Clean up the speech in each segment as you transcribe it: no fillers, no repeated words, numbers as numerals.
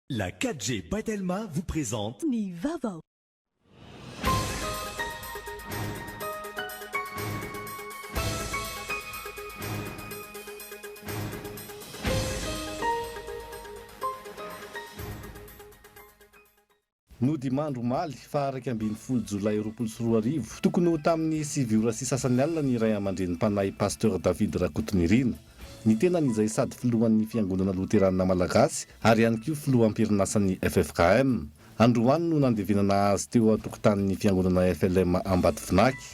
La 4G Batelma vous présente Ni Vava. Nodimandro maly fa 2 Jolay 2024 tokony ho tamin'ny 7 sasany alina ny ray aman-dren'ny mpanay pasteur David Rakotonirina. Ny tenan'izay sady filohan'ny fiangonana loteranina malagasy ary ihany koa filoham-perinasany FFKM. Androany no nandevenana azy teo an-tokotanin'ny fiangonana FLM Ambatovinaky.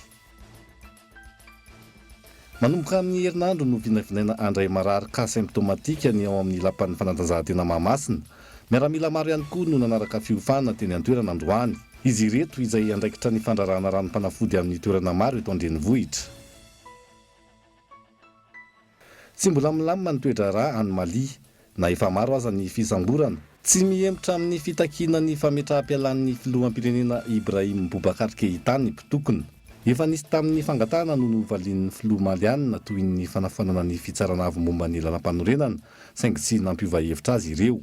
Manomboka amin'ny herinandro no vinavinaina andray mararaka symptomatika ny ao amin'ny lapan'ny fanatanjahantena Mahamasina. Miaramila maro ihany koa no nanaraka fiofana teny an-toerana androany. Izy ireto izay andraikitra ny fandrarahana ranom-panafody amin'ny toerana maro eto an-drenivohitra. Tsy mbola milamina ny toedra rà any Mali, na efa maro aza ny fisamborana. Tsy mihemitra amin'ny fitakiana ny fametraha-pialan'ny filoham-pirenena Ibrahim Boubacar Keïta ny mpitokona. Efa nisy tamin'ny fangatahana no novalian'ny filoha malianina toy ny fanafanana ny fitsarana avy momba ny lalam-panorenana, saingy tsy nampiova hevitra azy ireo.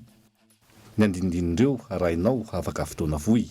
Ny andindinindreo arahinao afaka fotoana fohy.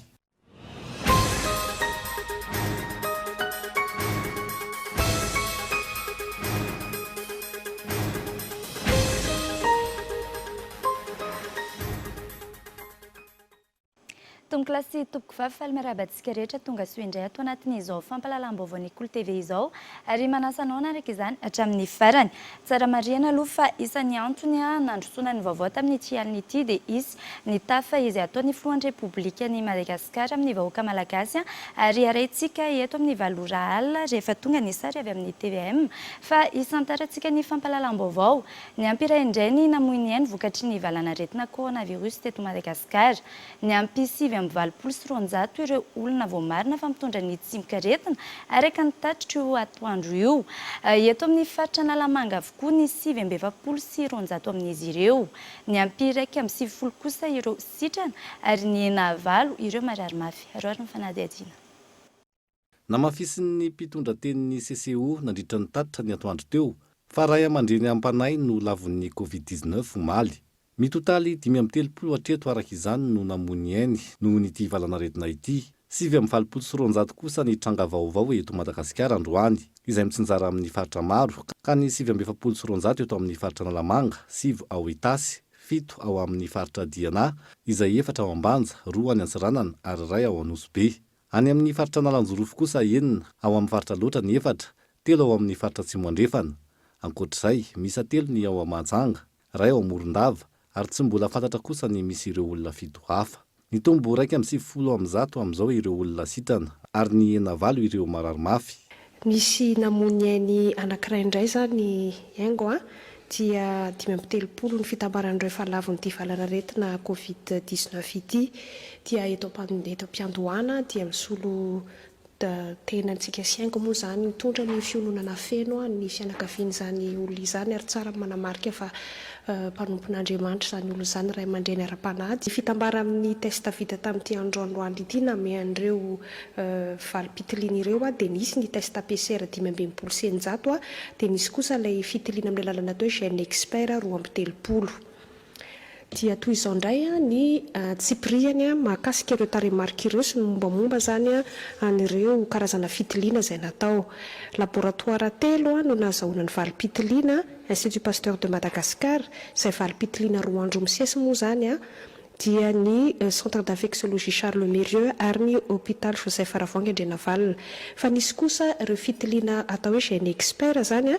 Tonoklasy toboko vavy miarabantsika rehetra tonga soa indray ato anatin'izao fampahalalam-baovao ny Kolo TV izao ary manasanao naraka izany hatramin'ny farany. Tsara marihana aloha fa isan'ny antony nandrosoana ny vaovao tamin'ity alina ity dia isy ny tafa izay ataon'ny filohan'ny Repoblikan'i Madagasikara amin'ny vahoaka malagasy ary arahintsika eto amin'ny valora alina rehefa tonga ny sary avy amin'ny TVM fa isantarantsika ny fampahalalam-baovao. Ny ampy iray indray ny namoy ny ainy vokatry ny valanaretina coronavirus teto Madagasikara. Ny ampy 720 ireo olona voamarina fa mitondra ny tsimikaretina araka ny tatitra io atoandro io. Eto amin'ny faritra Analamanga avokoa ny 720 amin'izy ireo. Ny ampy 170 kosa ireo sitrana ary ny 9 ireo marary mafy. Aroary ny fanadihadiana. Namafisin'ny mpitondra tenin'ny CCO nandritra ny tatitra ny atoandro teo fa ray aman-dreny am-panay no lavon'ny Covid-19 maly. Mitotaly 530 hatreto araka izany no namony ainy noho n'ity valanaretina ity. 720 kosa ny tranga vaovao eto Madagasikara androany, izay mitsinjara amin'ny faritra maro, ka ny 720 eto amin'ny faritra Analamanga, 7 ao Itasy, 7 ao amin'ny faritra Diana, izay 4 ao Ambanja, 2 any Antsiranana ary 2 ao Anosibe. Any amin'ny faritra Nalanjorofo kosa 9, ao amin'ny faritra Loatra ny 4, 3 ao amin'ny faritra Tsimandrefana. Ankoatr'izay, misy 3 ny ao Mahajanga, 2 ao Morondava, ary tsy mbola fantatra kosa ny misy ireo olona 7 hafa. Ny tombo 170 amin'izao ireo olona sitrana ary ny 9 ireo marary mafy. Misy namony ainy anankiray indray zany haingo dia 530 ny fitambaran'ireo efa lavon'ity valanaretina Covid-19 ity dia eto am-piandohana dia misolo tenantsika sy haingo moa zany mitondra ny fiononana feno ny fianakavian'izany olona izany ary tsara manamarika fa mpanompon'Andriamanitra zany olona izany ray aman-dreny ara-panady. Fitambara amin'ny testa vita tamin'ity androandroandro ity namehan'ireo valipitiliana ireo dia nisy ny testa PCR 520 dia nisy kosa ilay fitiliana amin'ny lalana atao gène expert 230. Dia toy izao indray ny tsipiriany mahakasika ireo tarehimarika ireo sy ny mombamomba zany anireo karazana fitiliana izay natao. Laboratoire 3 no nazahoana ny valipitiliana Institut Pasteur de Madagascar, izay valipitiliana 2 andro misesy moa zany dia ny Centre d'infectiologie Charles Mérieux ary ny hôpital Joseph Ravoahangy Andrenavalona. Fa nisy kosa ireo fitiliana atao hoe gène expert zany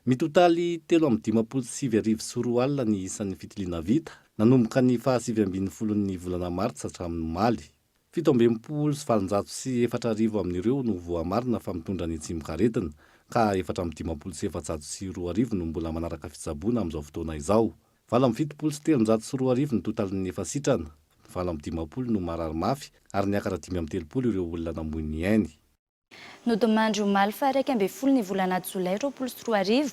Mitotaly 357 alina ny isan'ny fitiliana vita, nanomboka ny 720 ny volana martsa hatramin'ny maly. 774 amin'ireo no voamarina fa mitondra ny tsimikaretina, ka 457 no mbola manaraka fitsaboana amin'izao fotoana izao. 772 ny totalin'ny efa sitrana, 750 no marary mafy ary ny akara 530 ireo olona namoy ny ainy. Nodimandro maly fa 12 ny volana Jolay 2024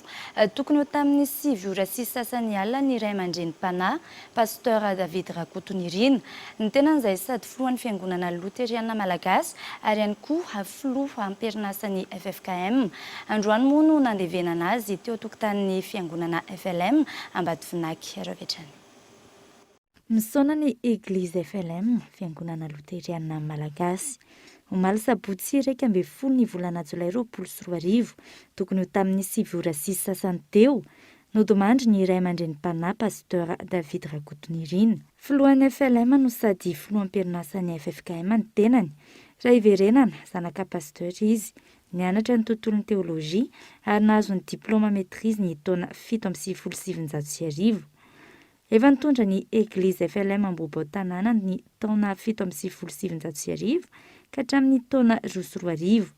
tokony ho tamin'ny 7 sasany alina ny ray aman-dreny mpanahy pasteur David Rakotonirina. Ny tenan'izay sady filohan'ny fiangonana loteriana malagasy ary ihany koa filoha am-perinasany FFKM. Androany moa no nandevenana azy teo tokotanin'ny fiangonana FLM Ambatovinaky. Aravetrany. Misaona ny Eglizy FLM, fiangonana loteriana malagasy. Omaly sabotsy 1 ny volana jolay 2024, tokony ho tamin'ny 7 ora 6 sasany teo, nodimandry ny iray aman-dreny mpanahy Pasteur David Rakotonirina. Filohan'ny FLM no sady filoam-perinasany FFKM ny tenany. Raha iverenana, zanaka pasteur izy, nianatra ny tontolon'ny teolojia ary nahazo ny diplôma maîtrise ny taona 7 Efa nitondra ny Eglizy FLM Ambohibo tanàna ny taona 7 ka hatramin'ny taona 2024.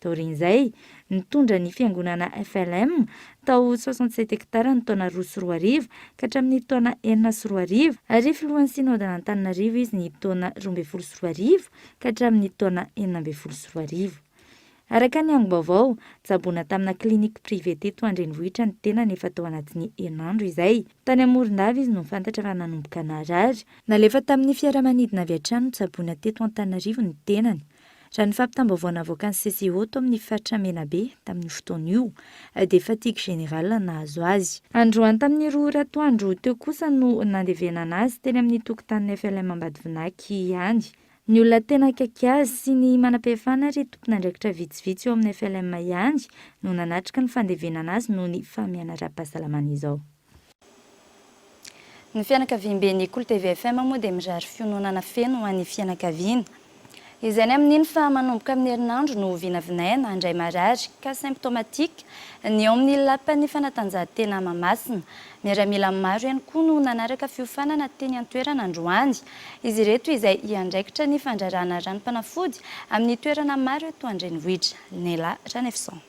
Taorian'izay, nitondra ny fiangonana FLM tao 67 hektara ny taona 2024 ka hatramin'ny taona 420 ary filohan'ny sinodina Antananarivo izy ny taona 2024 ka hatramin'ny taona 420. Araka ny angom-baovao, tsaboina tamina klinika privé teto Andrenivohitra ny tenany efa tao anatin'ny herinandro izay. Tany Morondava izy no fantatra fa nanomboka narary. Nalefa tamin'ny fiaramanidina avy hatrany tsaboina teto Antananarivo ny tenany. Raha ny fampitam-baovao avoakan'ny CCO tao amin'ny faritra Menabe tamin'ny fotoana io, dia fatigue générale nahazo azy. Androany tamin'ny 2 ratoandro teo kosa no nandevenana azy teny amin'ny tokotanin'ny FLM Ambadivinaky ihany. Ny olona tena akaiky azy sy ny manam-pahefana ary tompon'andraikitra vitsivitsy eo amin'ny FLM ihany no nanatrika ny fandevenana azy noho ny fahamiana ara-pahasalamana izao. Ny fianakaviam-ben'ny Cool TV FM moa dia mirary fiononana feno ho an'ny fianakaviana. Izay ny amin'iny fa manomboka amin'ny herinandro no vinavinaina andray marary ka symptomatique ny ao amin'ny lapan'ny fanatanjahantena Mahamasina. Miaramila maro ihany koa no nanaraka fiofanana teny an-toerana androany. Izy ireto izay iandraikitra ny fandrarana ranom-panafody amin'ny toerana maro eto Andrenivohitra. Nela Ranefson.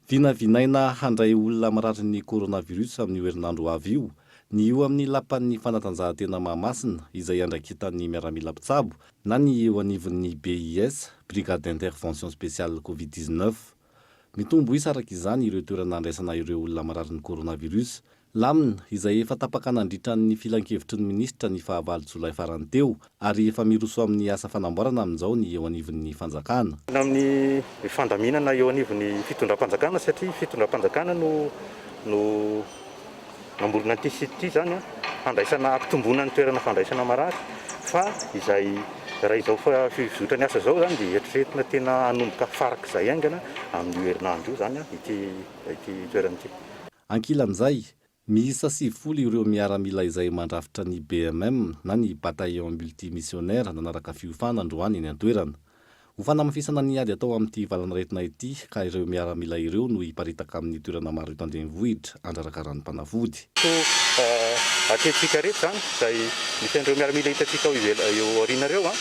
Vinavinaina handray olona marary ny coronavirus amin'ny herinandro avy io. Ny eo amin'ny lapan'ny fanatanjahantena Mahamasina izay andraikitan'ny miaramila mpitsabo na ny eo anivon'ny BIS, Brigade d'Intervention Spéciale Covid-19. Mitombo isa araka izany ireo toerana andraisana ireo olona marary ny coronavirus. Lamina izay efa tapaka nandritran'ny filan-kevitry ny minisitra ny 9 Jolay farany teo ary efa miroso amin'ny asa fanamboarana amin'izao ny eo anivon'ny fanjakana. Amin'ny fandaminana eo anivon'ny fitondram-panjakana satria fitondram-panjakana no namorona an'ity sity zany handraisana ampitomboana ny toerana fandraisana marary fa izay raha izao fa fizotra ny asa zao zany dia eritreretina tena hanomboka faraka izay aingana amin'ny herinandro io zany ity toerana ity. Ankilan'izay, miisa 70 ireo miaramila izay mandrafitra ny BMM na ny bataillon multimissionnaire nanaraka fiofana androany eny an-toerana. Ho fanamafisana ny ady atao amin'ity valanaretina ity ka ireo miaramila ireo no hiparitaka amin'ny toerana maro eto Andrenivohitra andraraka ranom-panafody. Aketika rehetra zany izay misy an'ireo miaramila hitantsika eo aorianareo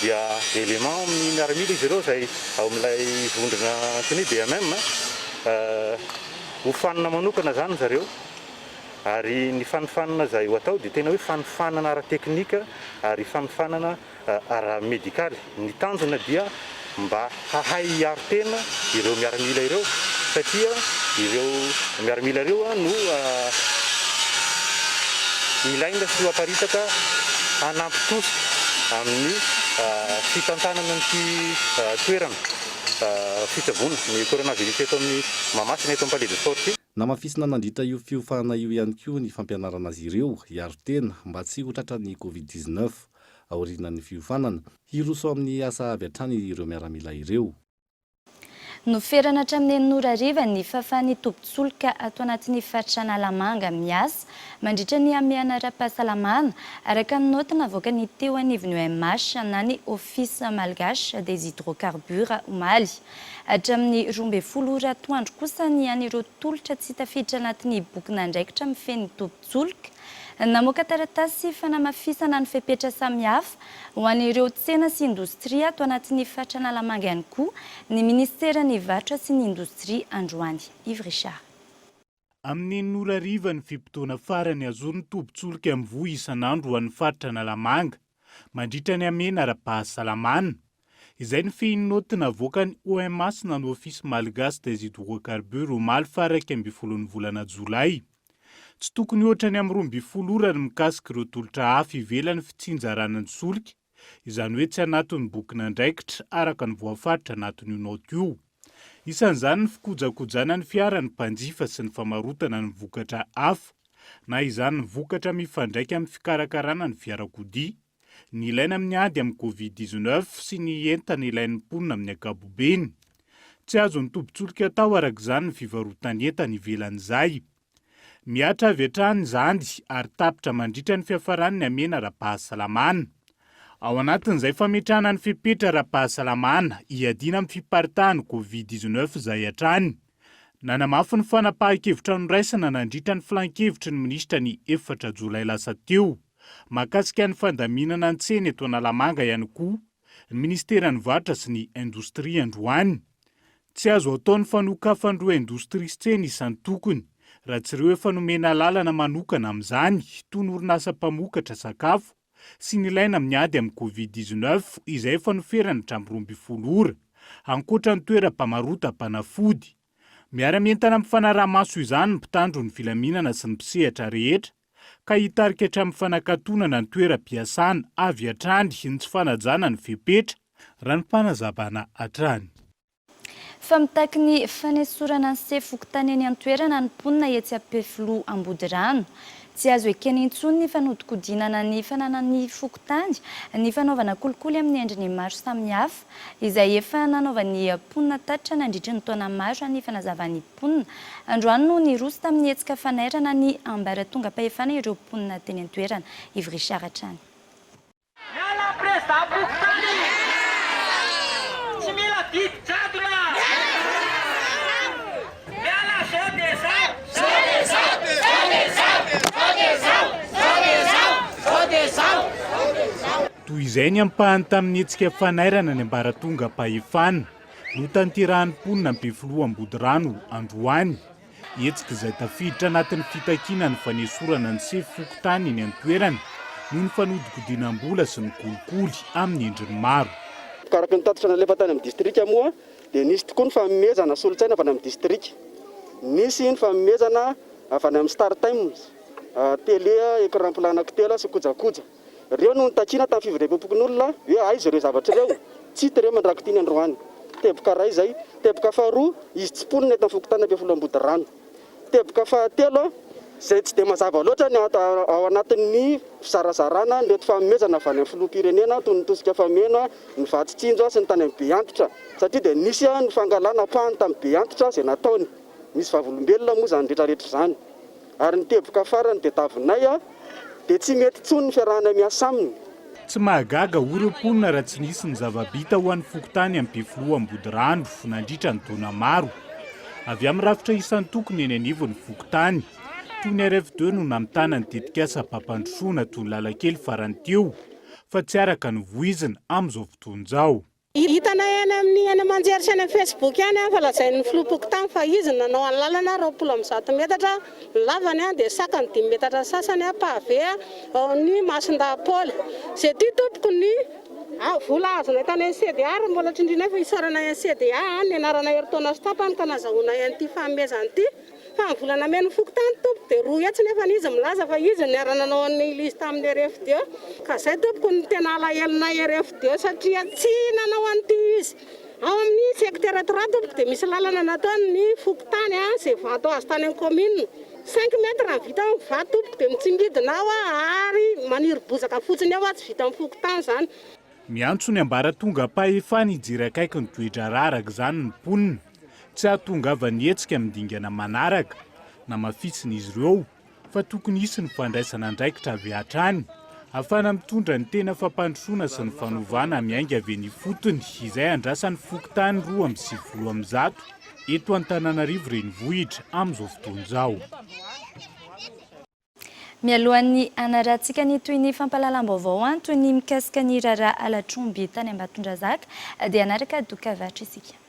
dia élément amin'ny miaramila izy ireo izay ao amin'ilay vondrona antony BMM ho fanina manokana zany zareo. Ary ny fanifanana izay ho atao dia tena hoe fanifanana ara-teknika ary fanifanana ara-medikaly. Ny tanjona dia mba hahay hiaro tena ireo miaramila ireo satria ireo miaramila ireo no ilaina sy aparitaka hanampy tosika amin'ny fitantanana nyty toerana fitsaboana ny coronavirus eto amin'ny Mahamasina eto Ampalidy Fort. Namafisina nandritra io fiofana io ihany koa ny fampianarana azy ireo hiaro tena mba tsy ho tratran'ny Covid-19 aorianan'ny fiofanana hiroso amin'ny asa avy hatrany ireo miaramila ireo. Noferana hatramin'ny Norariva ny fahafahan'ny tombon-tsolika ato anatin'ny faritra Analamanga miasa mandritra ny amiana ara-pahasalamana araka ny nota navoaka ny teo anivon'ny OMH na ny Office Malgache des Hydrocarbures Omaly. Hatramin'ny 12 ratoandro kosa ny an'ireo tolotra tsy tafiditra anatin'ny boky nandraikitra mifehy ny tombon-tsolika. Namoaka taratasy fanamafisana ny fepetra samihafa ho an'ireo tsena sy indostria ato anatin'ny faritra Analamanga ihany koa ny Ministeran'ny Varotra sy ny Indostria androany. Yves Richard. Amin'ny Norariva ny fimpitoana farany azon'ny tombon-tsolika mivoha isan'andro ho an'ny faritra Analamanga mandritra ny amena ara-pahasalamana. Izay ny fehin'nota navoaka ny OMH na ny Office Malgache des Hydrocarbures Omaly fa 12 volana Jolay. Tsy tokony ohatra ny amin'ny 12 ora ny mikasika ireo tolotra hafa ivelany fitsinjaranany solika, izany hoe tsy anatin'ny boky nandraikitra araka ny voafaritra anatin'io nota io. Isan'izany ny fikojakojana ny fiara ny mpanjifa sy ny famarotana ny vokatra hafa, na izany ny vokatra mifandraika amin'ny fikarakarana ny fiarakodia, ny ilaina amin'ny ady amin'ny COVID-19 sy ny entana ilain'ny mponina amin'ny ankapobeny. Tsy azo ny tobin-tsolika tao arak'izany ny fivarotany entana ivelan'izay. Miatra avy hatrany izany ary tapitra mandritra ny fiafarany ny amena ara-pahasalamana. Ao anatin'izay fametrahana ny fepetra ara-pahasalamana hiadiana amin'ny fiparitahan'ny COVID-19 izay hatrany. Nanamafy ny fanapahan-kevitra noraisina nandritra ny filan-kevitry ny minisitra ny 4 Jolay lasa teo. Mahakasika ny fandaminana ny tsena eto Analamanga ihany koa, ny Ministeran'ny Varotra sy ny Indostria androany. Tsy azo ataon'ny fanokafan-droa indostria sy tsena isan'ny tokony, raha tsy ireo efa nomena lalana manokana amin'izany toy ny orinasa mpamokatra sakafo sy ny ilaina amin'ny ady amin'ny COVID-19 izay efa noferana 120 ora, ankoatra ny toeram-pamarotam-panafody. Miara-mientana amin'ny fanaraha-maso izany ny mpitandro ny filaminana sy ny mpisehatra rehetra, ka hitarika hatramin'ny fanakatonana ny toeram-piasana avy hatrany ny tsy fanajana ny fepetra raha ny mpanazabana hatrany. Fa mitaky ny fanesorana ny sefokotany eny an-toerana ny mponina etsy Ampefiloha Ambodirano. Tsy azo ekena intsony ny fanodikodinana ny fananan'ny fokotany, ny fanaovana kolikoly amin'ny endriny maro samihafa, izay efa nanaovan'ny mponina tatra nandritra ny taona maro ny fanazavan'ny mponina. Androany no niroso tamin'ny hetsika fanairana ny ambaratonga-pahefana ireo mponina teny an-toerana. Ivry Charatrany. Toy izay ny ampahany tamin'ny hetsika fanairana ny ambaratonga-pahefana no tanterahan'ny mponina Ampefiloha Ambodirano androany. Hetsika izay tafiditra anatin'ny fitakiana ny fanesorana ny sefokotany eny an-toerana noho ny fanodikodinam-bola sy ny kolikoly amin'ny endriny maro. Karaka ny tatitra nalefa tany amin'ny distrika moa dia nisy tokoa ny famemezana solotsaina avy amin'ny distrika. Nisy ny famemezana avy amin'ny Star Times, télé, écran plan-telo sy kojakoja. Reo no nitakina tamin'ny fivorim-pokon'olona hoe aiza ireo zavatra ireo, tsy hita ireo mandrakotiny androany. Teboka ray izay, teboka faharoa izy tsy mponina eto amin'ny fokotany Ampefiloha Ambodirano. Teboka fahatelo izay tsy dia mazava loatra ny ao anatin'ny fisarazarana nreto famemezana avy amin'ny filoham-pirenena toy ny tosika famena, ny vatitsinjo sy ny tany amin'ny Beantitra, satria dia nisy ny fangalana pahany tamin'ny Beantitra izay nataony. Misy vavolombelona moa izany rehetrarehetra izany. Ary ny teboka farany dia tavinay dia tsy mety intsony ny fiarahana miasa aminy. Tsy mahagaga ireo mponina raha tsy nisy ny zavabita ho an'ny fokotany Ampefiloha Ambodirano nandritra ny taona maro. Avy amin'ny rafitra isan'ny tokony eny anivon'ny fokotany, toy ny RF2 no namitana ny tetikasa mpampandrosoana toy ny Lalakely farany teo, fa tsy araka ny voizina amin'izao fotoana izao. Hitanay eny Manjery sy eny Facebook eny fa lazain'ny filoham-pokotany fa izy nanao any lalana 20 metatra lavany dia sakany 10 metatra sasany pavé ny Masindaha-Paoly. Izay ty tompoko ny vola azonay tany amin'ny CDA mbola trindrinay fa isarana amin'ny CDA ny anarana eritaona sy tapany ka nazahoana an'ity famemezana ity. Fa ny volana men'ny fokotany tompoko dia roa etsy nefa izy milaza fa izy niara-nanao ny lista amin'ny RF2. Ka izay tompoko ny tena alahelo RF2 satria tsy nanao an'ity izy. Ao amin'ny sekitera tira tompoko dia misy lalana nataony ny fokotany izay vato azo tany amin'ny commune. 5 metra vita amin'ny vato tompoko dia mitsingidina ao ary maniry bozaka fotsiny ao tsy vita amin'ny fokotany izany. Miantso ny ambaratonga-pahefana hijery akaiky ny toetra raraka izany ny mponina. Tsy ahatongavany hetsika amin'ny dingana manaraka na mafitsiny izy ireo, fa tokony hisy ny fandraisana andraikitra avy hatrany, ahafahana mitondra ny tena fampandrosoana sy ny fanovana miainga avy eny fotony izay andrasan'ny fokotany 2.20 eto Antananarivo renivohitra amin'izao fotoana izao. Mialohan'ny anarantsika ny toy ny fampahalalam-baovao toy ny mikasika ny raharaha alatromby tany Ambatondrazaka dia anaraka doka vatra isika.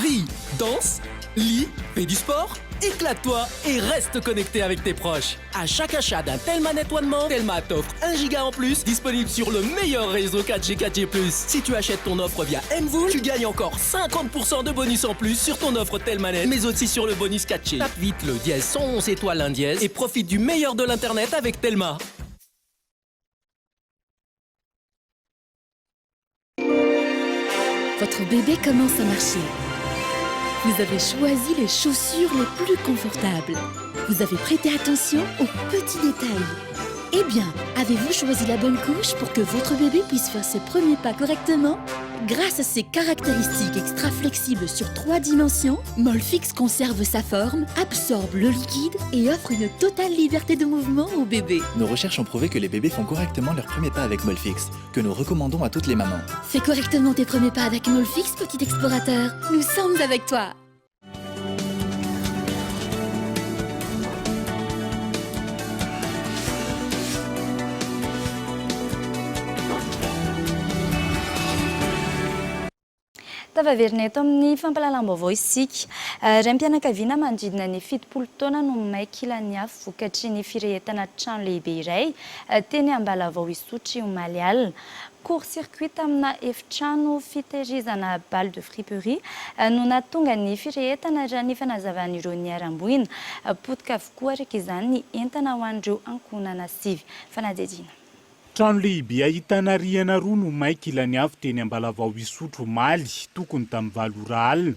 Ris, danse, lis, fais du sport, éclate-toi et reste connecté avec tes proches. À chaque achat d'un Telma Net One More, Telma t'offre 1 giga en plus, disponible sur le meilleur réseau 4G 4G+. Si tu achètes ton offre via Mvoul, tu gagnes encore 50% de bonus en plus sur ton offre Telma Net, mais aussi sur le bonus 4G. Tape vite le dièse 111 étoiles 1 dièse et profite du meilleur de l'internet avec Telma. Votre bébé commence à marcher. Vous avez choisi les chaussures les plus confortables. Vous avez prêté attention aux petits détails. Eh bien, avez-vous choisi la bonne couche pour que votre bébé puisse faire ses premiers pas correctement? Grâce à ses caractéristiques extra flexibles sur 3 dimensions, Molfix conserve sa forme, absorbe le liquide et offre une totale liberté de mouvement au bébé. Nos recherches ont prouvé que les bébés font correctement leurs premiers pas avec Molfix, que nous recommandons à toutes les mamans. Fais correctement tes premiers pas avec Molfix, petit explorateur. Nous sommes avec toi. Tavaverina eto amin'ny fampalalam-baovao isika. Raim-pianakaviana manodidina ny 70 taona no maika ilany afo vokatry ny firehetana trano lehibe iray teny Ambalavao Isotry omaly alina. Court-circuit amina efitrano fitehirizana balle de friperie no nahatonga ny firehetana raha ny fanazavan'ireo niaramboina. Potika avokoa araka izany ny entana ho an'ireo ankonana sivy. Fanadidina. Trano lehibe ahitana rihana roa no maika ilany afo teny Ambalavao Isotry omaly tokony tamin'ny 7 ora alina.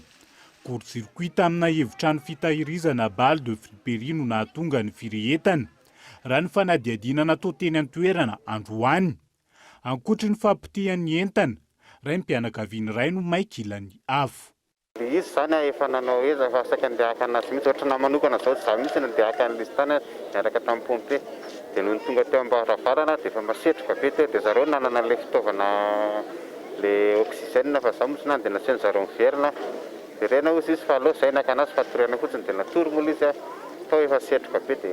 Court-circuit amina efitrano fitahirizana balle de friperie no nahatonga ny firehetana raha ny fanadiadiana natao teny an-toerana androany. Ankoatry ny fampitehan'ny entana, raim-pianakaviana iray no maika ilany afo. Izy zany efa nanao eza fa saika andeaka anazy mihitsy ohatra na manokana zao tsy za mihitsy nandeaka an'izy tany miaraka tamin'ny pompe dia noho ny tonga teo ambaravarana dia efa masetroka be teo dia zareo nanana le fitaovana le oxygène fa za mihitsy nandeha nasiany zareo miverina dia rena ozy izy fa aloha zay naka anazy fatoriana fotsiny dia natoromola izy tao efa setroka be dia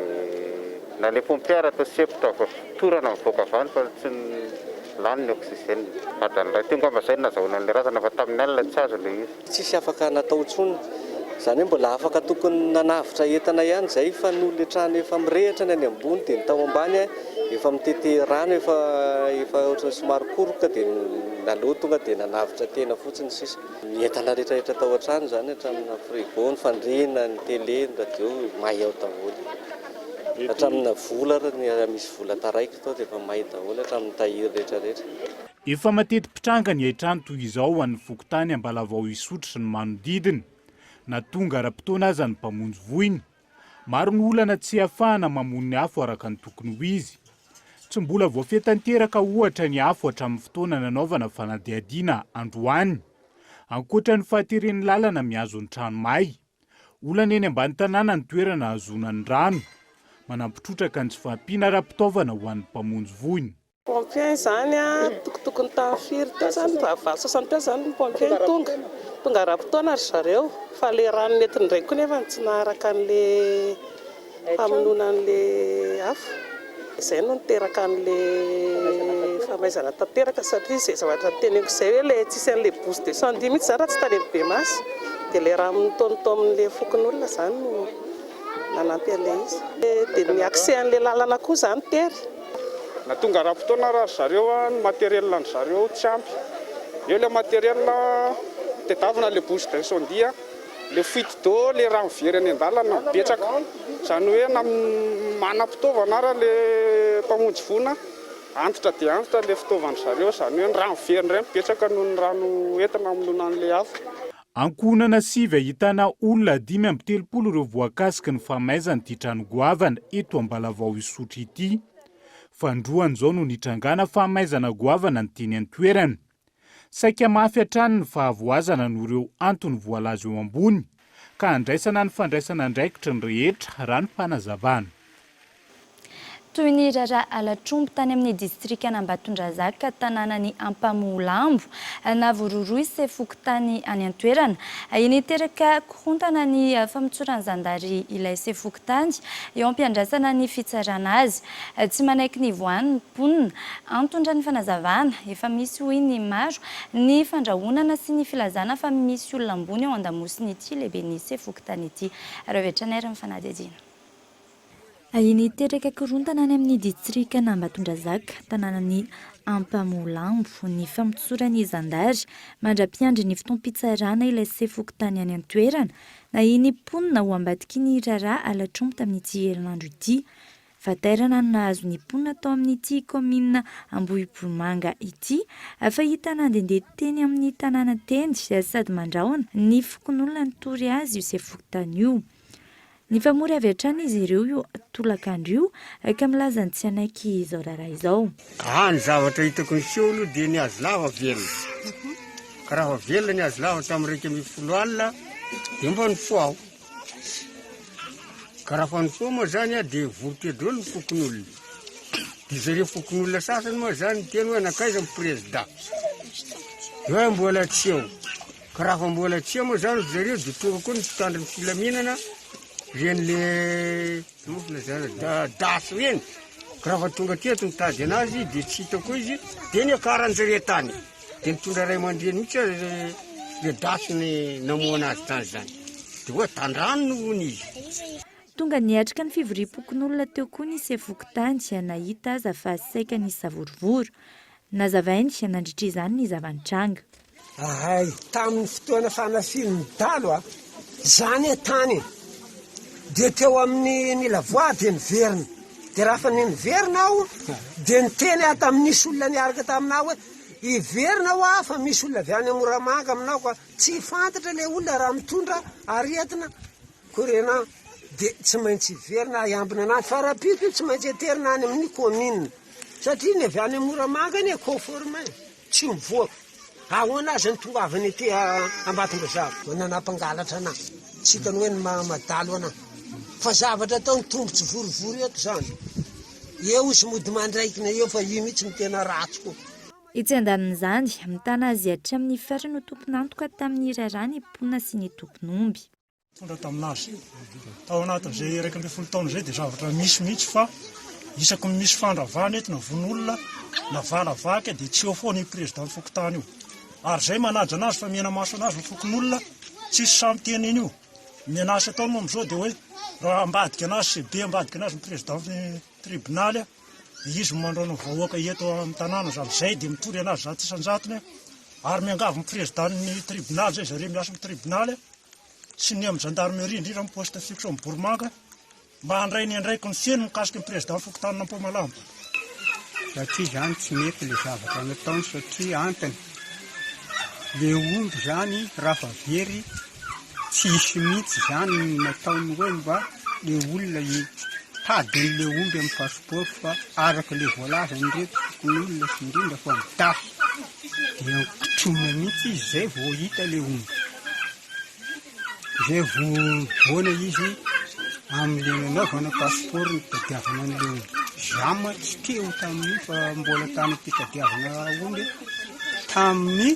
na le pompiara atao sepotra torana mivoaka avany fa tsy lany ny oxygène. Adran'ilay teo ngamba zay nazahoana le razana fa tamin'ny alina tsy azo le izy. Tsisy afaka natao intsony. Zany hoe mbola afaka tokony nanavitra entana ihany zay fa no le trano efa mirehitra ny any ambony dia ny tao ambany efa mitete rano efa ohatran'ny somary koroka dia naloha tonga dia nanavitra tena fotsiny sisa. Ny entana rehetrarehetra tao an-trano zany hatramina frigo, ny fandriana, ny tele, ny radio may ao daholo. Hatramina vola misy vola taraiky tao dia efa may daholo hatramin'ny tahiry rehetrarehetra. Efa mateti-pitranga ny hain-trano toy izao ho an'ny fokotany Ambalavao Isotry sy ny manodidina. Natonga ra-potoana aza ny mpamonjy voiny. Maro ny olana tsy ahafahana mamono ny afo araka ny tokony ho izy. Tsy mbola voafetanteraka ohatra ny afo hatramin'ny fotoana nanaovana fanadiadiana androany. Ankoatra ny fahateren'ny lalana mihazo ny trano may. Olana eny ambany tanàna ny toerana ahazoana ny rano. Manampitrotraka ny tsy fahampiana ra-pitaovana ho an'ny mpamonjy voiny. Pompier zany tokotokony tamin'ny firy teo zany valo 60 teo zany ny pompier tonga ra-potoana ry zareo fa le rano netiny ndraiky koa nefa tsy naharaka an'le famonoana an'le afo. Izay no niteraka an'le famaizana tanteraka satria izay zavatra teneniko izay hoe le tsisy an'le bouche de 110 mihitsy zany raha tsy tany be masy dia le rano mitonitao amin'le fokon'olona zany no nanampy an'le izy. Dia ny accès an'le lalana koa zany tery. Natonga ra-potoana raha zareo ny matériel ny zareo tsy ampy. Eo le matériel tedavina le bouche d'incendie, le fuite d'eau, le rano very any an-dalana betsaka. Zany hoe manam-pitaovana ara le mpamonjy voina antitra dia antitra le fitaovana zareo zany hoe ny rano very indray mibetsaka noho ny rano entina amonoana an'le afo. Ankonana sivy ahitana olona 530 ireo voakasiky ny famaizan'ity trano goavana eto Ambalavao Isotry ity. Fandroany zao no nitrangana famaizana goavana ny teny an-toerana. Saika mafy hatrany ny fahavoazana no ireo antony voalazo eo ambony ka andraisana ny fandraisana andraikitra ny rehetra raha ny fanazavana. Toy ny raharaha alatrombo tany amin'ny distrikana Ambatondrazaka tanànany Ampamolambo navororoy sy fokotany any an-toerana. Niteraka korontana ny famitsorany zandary ilay sy fokotany eo ampiandrasana ny fitsarana azy. Tsy manaiky ny voany ny mponina antondra ny fanazavana efa misy hoy ny maro ny fandrahonana sy ny filazana fa misy olona ambony ao an-damosiny ity lehibe ny sy fokotany ity. Rehetra ny fanadihadiana. Niteraka korontana any amin'ny distrikana Ambatondrazaka tanànany Ampamolambo ny famitsorany zandary mandra-piandry ny fotoam-pitsarana ilay sy fokotany any an-toerana na iny mponina ho ambadiky ny raharaha alatrombo tamin'ity herinandro ity. Vatairana no nahazo ny mponina tao amin'ity komina Ambohibomanga ity, fahita nandehandeha teny amin'ny tanàna teny sady mandrahona ny fokon'olona nitory azy io izay fokontany io. Ny famory avy hatrany izy ireo io tolakandro io ka milaza ny tsy anaiky izao raharaha izao. Ny zavatra hitako ny seho aloha dia ny azo lava velona. Ka raha velona ny azo lava tamin'ny 110 alina dia mba nifoao. Ka raha fa nifoao moa zany dia vorokely ny fokon'olona. Dia zareo fokon'olona sasany moa zany teny hoe nakaiza ny président. Hoe mbola tsy eo. Ka raha fa mbola tsy eo moa zany zareo dia tonga koa ny mpitandro ny filaminana ren'le dasy reny. Ka raha fa tonga teto mitady anazy dia tsy hitako izy dia ny akaran'jareo tany. Dia nitondra ray aman-dreny mihitsy le dasy ny namoana azy tany zany. Dia hoe tandrano no izy. Tonga niatrika ny fivoriam-pokon'olona teo koa ny sefokontany dia nahita aza fa saika ny savorovory. Nazavainy dia nandritra izany ny zavanitranga. Tamin'ny fotoana fanafiny dalo zany tany dia teo amin'ny milavoa dia niverina. Dia raha fa niverina aho dia niteny ato amin'nisy olona niaraka taminao hoe iverina aho fa misy olona avy any Moramanga aminao ka tsy fantatra le olona raha mitondra aretina korena. Dia tsy maintsy iverina iambina anazy fa rapiko io tsy maintsy eterina any amin'ny komina satria ny avy any Moramanga ny conforme tsy mivoaka. Ahoana azy ny tonga avy ny ety Ambatondrazavo nanampangalatra anazy tsy hitany hoe ny madalo anazy fa zavatra atao ny tongotsy vorivory eto zany. Eo izy mody mandraikina eo fa io mihitsy ny tena ratsy koa. Itsy andanin'izany mitana azy hatry amin'ny fiara no tompon'antoka tamin'ny raharaha ny mponina sy ny tompon'omby. Tondra taminazy tao anatin'izay 12 taona izay dia zavatra misy mihitsy fa isaky misy fandravana eto na von'olona na valavaka dia tsy eo foana ny président fokontany io. Ary izay manaja anazy fa mena maso anazy ny fokon'olona tsisy samy teny iny io. Menasy ataony moa amin'izao dia hoe raha ambadika anazy sy be ambadika anazy ny président ny tribonaly izy mandraona vahoaka eto amin'ny tanàna zay dia mitory anazy zato isan-jatony ary miangavy ny président ny tribonaly zay zareo miasa amin'ny tribonaly sy ny amin'ny gendarmerie indrindra amin'ny poste fixe amin'ny Bourmanga mba handray ny andraiky ny feno mikasika ny président fokontany Nampomalamba. Satria zany tsy mety le zavatra nataony satria antony le omby zany raha fa very tsy hisy mihitsy zany nataony hoe mba le olona tadin'le omby amin'ny passeport fa araka le voalaza nreto fokon'olona sy indrindra fa midasy dia kitrona mihitsy izy zay vao hita le omby. Zay voana izy amin'le nanaovana passeport ny tadiavana an'le omby. Zama tsy teo tamin'io fa mbola tany pitadiavana omby tamin'ny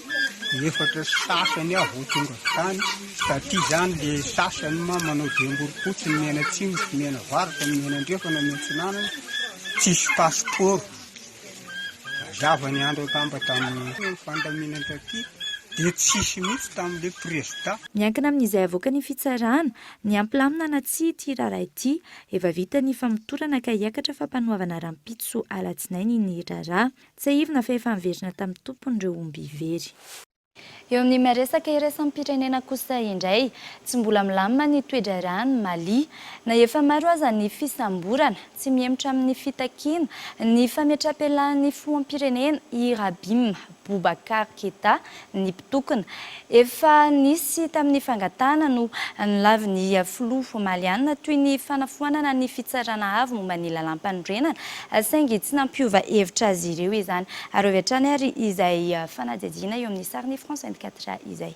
4 sasany aho vao tonga tany satria zany le sasany manao diam-boropotsy ny mena atsimo sy mena varatra ny mena andrefana miantsinanana tsisy passeport. Zavany andro akamba tamin'ny fandaminana taty dia tsisy mihitsy tamin'le président. Miankina amin'izay avoaka ny fitsarana ny ampilamina na tsy ity raharaha ity efa vita ny famotorana ka hiakatra fampanoavana rampitso alatsinainy ny raharaha tsy ahivina fa efa miverina tamin'ny tompon'ireo omby ivery. Eo amin'ny maresaka iraisam-pirenena kosa indray tsy mbola milamina ny toedra rano Mali na efa maro aza ny fisamborana tsy miemotra amin'ny fitakiana ny fametrapelan'ny filoham-pirenena Irabim Boubacar Keita ny mpitokona efa nisy tamin'ny fangatana no nilavin'ny filoha maliana toy ny fanafoanana ny fitsarana avo momba ny lalam-panorenana saingy tsy nampiova hevitra azy ireo izany ary avy hatrany ary izay fanadihadiana eo amin'ny sariny France 24 izay.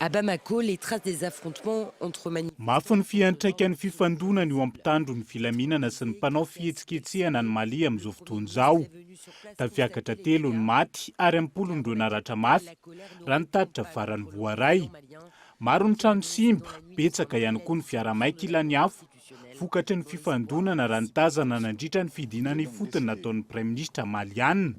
À Bamako, les traces des affrontements entre mafy ny fiantraikan'ny fifandonana io ampitandro ny filaminana sy ny mpanao fihetsiketsehana ny Mali amin'izao fotoana izao. Tafiakatra 3 ny maty ary 10 naratra mafy raha nitatitra farany voaray. Maro ny trano simba, betsaka ihany koa ny fiara-maika ilany afo. Vokatry ny fifandonana raha nitazana nandritra ny fidinany fotony nataon'ny Prime Ministre maliana.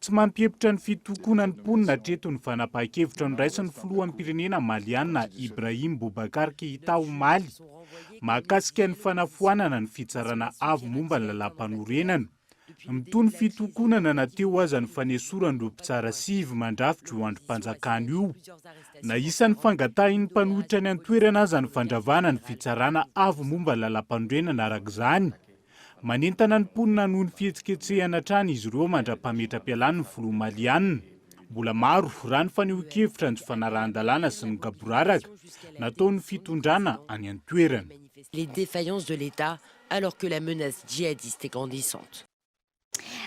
Tsy mampiepitra ny fitokonany mponina hatreto ny fanapahan-kevitra niraisin'ny filohan'ny pirenena maliana Ibrahim Boubacar Keita ao Mali mahakasika ny fanafoanana ny fitsarana avo momba ny lalam-panorenana. mitony fitokonana nateo aza ny fanesoran'ireo mpitsara sivy mandrafitra io androm-panjakana io. Na isan'ny fangatahiny mpanohitra ny antoerana aza ny fandravana ny fitsarana avo momba lalam-pandroenana araka izany. Manentana ny mponina noho ny fihetsiketsehana hatrany izy ireo mandra-pametra-pialany ny Filomalianina. Mbola maro raha ny faneho-kevitra ny fanarahan-dalàna sy ny gaboraraka nataon'ny fitondrana any an-toerana. Les défaillances de l'État alors que la menace djihadiste est grandissante.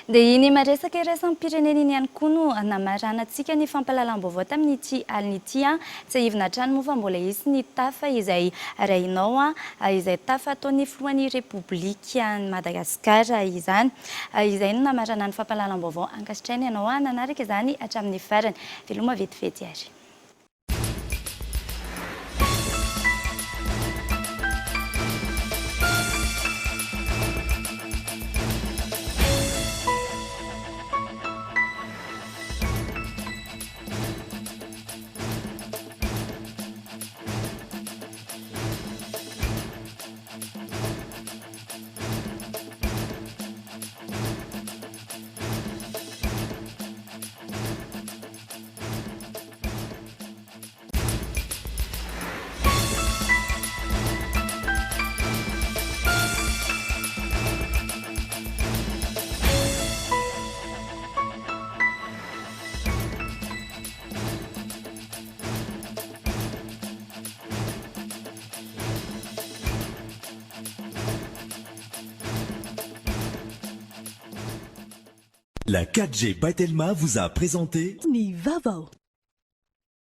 Dia iny maresaka iraisam-pirenena iny ihany koa no namaranantsika ny fampahalalam-baovao tamin'ity alin'ity tsy ahivina hatrany moa fa mbola hisy ny tafa izay rainao izay tafa ataon'ny filohan'ny Repoblika ny Madagasikara izany. Izay no namarana ny fampahalalam-baovao ankasitrainy ianao nanaraka izany hatramin'ny farany. Veloma vetivety ary. La 4G by Telma vous a présenté Ni Vavo.